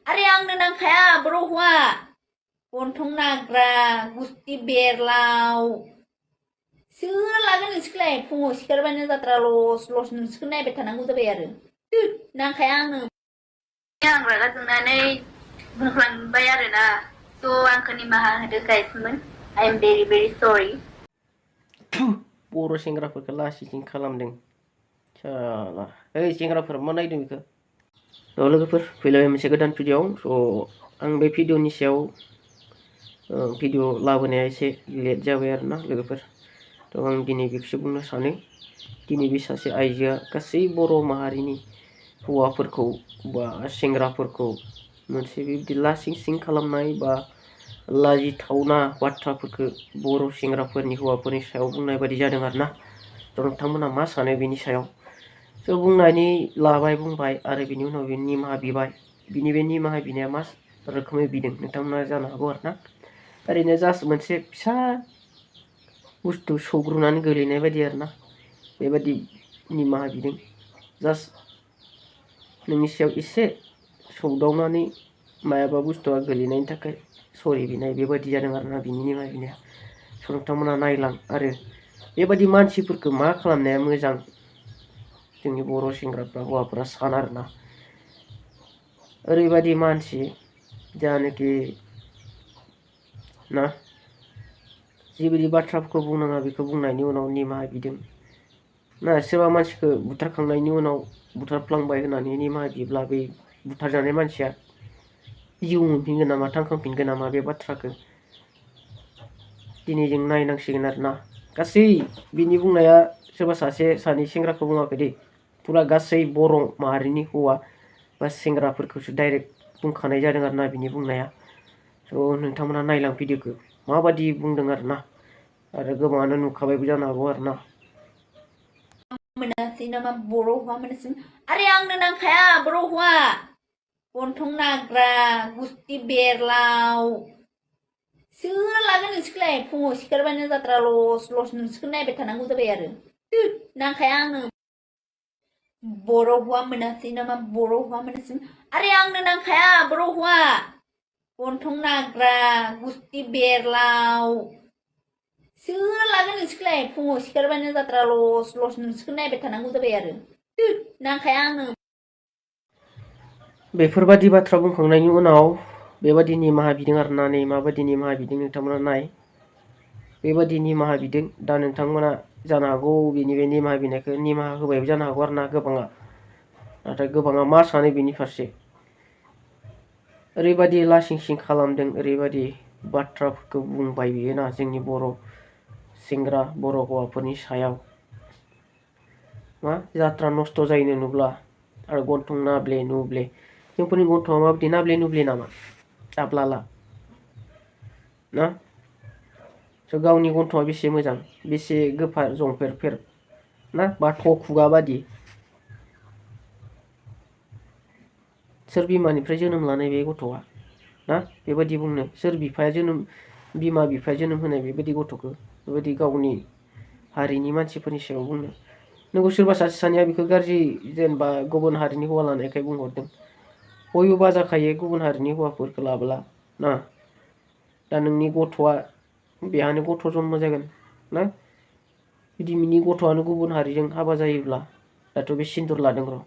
Aरे आंनो नांखाया बर' हौवा गन्थं नाग्रा गुस्थि बेरलाव सोर लागोन नोंसोरखौलाय फुङाव सिखारबानो जात्रा लस लस नोंसोरखौ नायबाय थानांगौ जाबाय आरो नांखाया आंनो आं रागा जोंनानै बुंफ्लांबाय आरोना स' आंखौ निमाहा होदो गाइसमोन आइ एम भेरि भेरि सरि बर' सेंग्राफोरखौ लासिं खालामदों साला ओइ सेंग्राफोर मा नायदों बेखौ लोगोफोर फैलायबाय मोनसे गोदान भिडिअ'आव स' आं बे भिडिअ'नि सायाव भिडिअ लाबोनाया एसे लेट जाबाय आरोना लोगोफोर थ' आं दिनै बेखौसो बुंनो सानो दिनै बे सासे आइजोआ गासै बर' माहारिनि हौवाफोरखौ बा सेंग्राफोरखौ मोनसे बेबायदि लासिं सिं खालामनाय बा लाजिथावना बाथ्राफोरखौ बर' सेंग्राफोरनि हौवाफोरनि सायाव बुंनाय बायदि जादों आरोना थ' नोंथांमोना मा सानो बेनि सायाव स' बुंनानै लाबाय बुंबाय आरो बिनि उनाव बे निमाहा बिबाय बिनि बे निमाहा बिनाया मा रोखोमै बिदों नोंथांमोना जानो हागौ आरोना ओरैनो जास्ट मोनसे फिसा बुस्थु सौग्रुनानै गोलैनाय बायदि आरोना बेबायदि निमाहा बिदों जास्ट नोंनि सायाव एसे सौदावनानै मायाबा बुस्थुआ गोलैनायनि थाखाय सरि बिनाय बेबायदि जादों आरोना बिनि निमाहा बिनाया स' नोंथांमोना नायलां आरो बेबायदि मानसिफोरखौ मा खालामनाया मोजां जोंनि बर' सेंग्राफ्रा हौवाफोरा सान आरोना ओरैबायदि मानसि जानाखि ना जिबायदि बाथ्राफोरखौ बुंनाङा बेखौ बुंनायनि उनाव निमाहा बिदों ना सोरबा मानसिखौ बुथारखांनायनि उनाव बुथारफ्लांबाय होननानै निमाहा बिब्ला बे बुथारजानाय मानसिया जिउ मोनफिनगोन नामा थांखांफिनगोन नामा बे बाथ्राखौ दिनै जों नायनांसिगोन आरोना गासै बिनि बुंनाया सोरबा सासे सानै सेंग्राखौ बुङाखै दे फुरा गासै बर' माहारिनि हौवा बा सेंग्राफोरखौसो डाइरेक्ट बुंखानाय जादों आरोना बिनि बुंनाया स' नोंथांमोना नायलां भिडिअ'खौ माबादि बुंदों आरोना आरो गोबाङानो नुखाबायबो जानो हागौ आरोना मोनासै नामा बर' हौवा मोनासै आरे आंनो नांखाया बर' हौवा गन्थं नाग्रा गुस्थि बेरलाव सोर लागोन नोंसोरखौलाय फुङाव सिखारबानो जात्रा लस लस नोंसोरखौ नायबाय थानांगौ जाबाय आरो नांखाया आंनो बर' हौवा मोनासै नामा बर' हौवा मोनासै आरे आंनो नांखाया बर' हौवा गन्थं नाग्रा गुस्थि बेरलाव सोर लागोन नोंसोरखौलाय फुङाव सिखारबानो जात्रा लस लस नोंसोरखौ नायबाय थानांगौ जाबाय आरो नांखाया आंनो बेफोरबादि बाथ्रा बुंखांनायनि उनाव बेबादि निमाहा बिदों आरोना नै माबादि निमाहा बिदों नोंथांमोना नाय बेबादि निमाहा बिदों दा नोंथांमोना जानो हागौ बिनि बे निमाहा बिनायखौ निमाहा होबायबो जानो हागौ आरोना गोबाङा नाथाय गोबाङा मा सानो बिनि फारसे ओरैबादि लासिं सिं खालामदों ओरैबादि बाथ्राफोरखौ बुंबाय बियो ना जोंनि बर' सेंग्रा बर' हौवाफोरनि सायाव मा जात्रा नस्थ' जायैनो नुब्ला आरो गन्थं नाब्ले नुब्ले जोंफोरनि गन्थंआ माबायदि नाब्ले नुब्ले नामा दाब्लाला ना स' गावनि गन्थंआ बेसे मोजां बेसे गोफार जंफेरफेर ना बाथ' खुगा बादि सोर बिमानिफ्राय जोनोम लानाय बे गथ'आ ना बेबायदि बुंनो सोर बिफाया जोनोम बिमा बिफाया जोनोम होनाय बेबायदि गथ'खौ बेबायदि गावनि हारिनि मानसिफोरनि सायाव बुंनो नोंगौ सोरबा सासे सानैया बेखौ गाज्रि जेनेबा गुबुन हारिनि हौवा लानायखाय बुंहरदों बयबो बाजाखायो गुबुन हारिनि हौवाफोरखौ लाब्ला ना दा नोंनि गथ'आ बेहानो गथ' जन्म जागोन ना जुदि बिनि गथ'आनो गुबुन हारिजों हाबा जायोब्ला दाथ' बे सिन्दुर लादों र'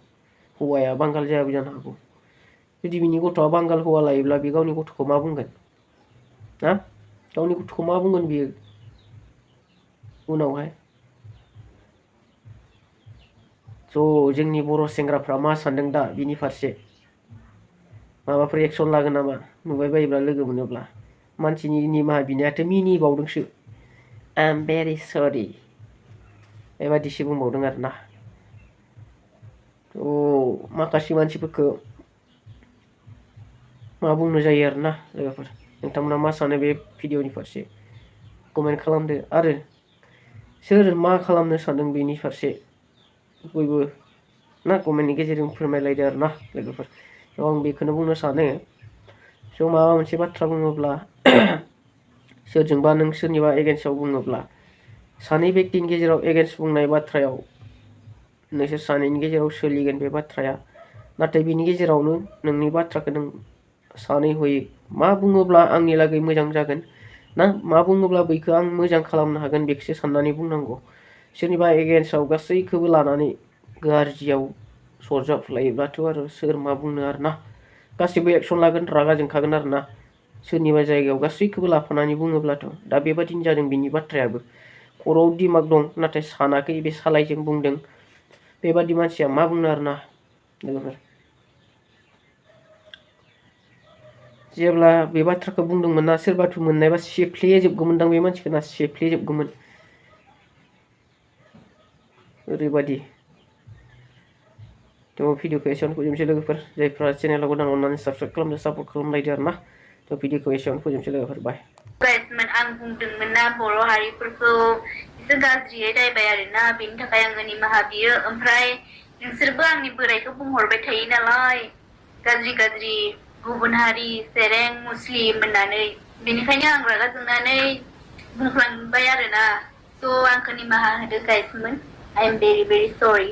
हौवाया बांगाल जायाबो जानो हागौ जुदि बिनि गथ'आ बांगाल हौवा लायोब्ला बे गावनि गथ'खौ मा बुंगोन ना गावनि गथ'खौ मा बुंगोन बियो उनावहाय स' जोंनि बर' सेंग्राफ्रा मा सानदों दा बिनि फारसे माबाफोर एक्सन लागोन नामा नुबाय बायोब्ला लोगो मोनोब्ला मानसिनि निमाहा बिनायाथ' मिनिबावदोंसो आइ एम भेरि सरि बेबादिसो बुंबावदों आरोना थ' माखासे मानसिफोरखौ मा बुंनो जायो आरोना लोगोफोर नोंथांमोना मा सानो बे भिडिअनि फारसे कमेन्ट खालामदो आरो सोर मा खालामनो सानदों बेनि फारसे बयबो ना कमेन्टनि गेजेरजों फोरमायलायदो आरोना लोगोफोर आं बेखौनो बुंनो सानो स' माबा मोनसे बाथ्रा बुङोब्ला सोरजोंबा नों सोरनिबा एगेन्स्टआव बुङोब्ला सानै व्यक्तिनि गेजेराव एगेन्स्ट बुंनाय बाथ्रायाव नोंसोर सानैनि गेजेराव सोलिगोन बे बाथ्राया नाथाय बिनि गेजेरावनो नोंनि बाथ्राखौ नों सानै हयै मा बुङोब्ला आंनि लागै मोजां जागोन ना मा बुङोब्ला बैखौ आं मोजां खालामनो हागोन बेखौसो साननानै बुंनांगौ सोरनिबा एगेन्स्टआव गासैखौबो लानानै गाज्रियाव सरजाबलायोब्लाथ' आरो सोर मा बुंनो आरो ना गासैबो एक्सन लागोन रागा जोंखागोन आरो ना सोरनिबा जायगायाव गासैखौबो लाफानानै बुङोब्लाथ' दा बेबादिनो जादों बिनि बाथ्रायाबो खर'आव दिमाग दं नाथाय सानाखै बे सालायजों बुंदों बेबादि मानसिया मा बुंनो आरो ना लोगोफोर जेब्ला बे बाथ्राखौ बुंदोंमोन ना सोरबाथ' मोननायबा सेफ्लेजोबगौमोनदां बे मानसिखौ ना सेफ्लेजोबगौमोन ओरैबादि थ' भिडिअखौ एसेयावनो फोजोबनोसै लोगोफोर जायफ्रा चेनेलाव गोदान अननानै साबसक्राइब खालामदो सापर्ट खालामलायदो आरो ना थ' भिडिअखौ एसेयावनो फोजोबनोसै लोगोफोर बाय गाइसमोन आं बुंदोंमोन ना बर' हारिफोरखौ एसे गाज्रियै रायबाय आरोना बेनि थाखाय आङो निमाहा बियो ओमफ्राय नोंसोरबो आंनि बोरायखौ बुंहरबाय थायो नालाय गाज्रि गाज्रि गुबुन हारि सेरें मुस्लिम होननानै बेनिखायनो आं रागा जोंनानै बुंफ्लांबाय आरोना स' आंखौ निमाहा होदो गाइसमोन आइ एम भेरि भेरि सरि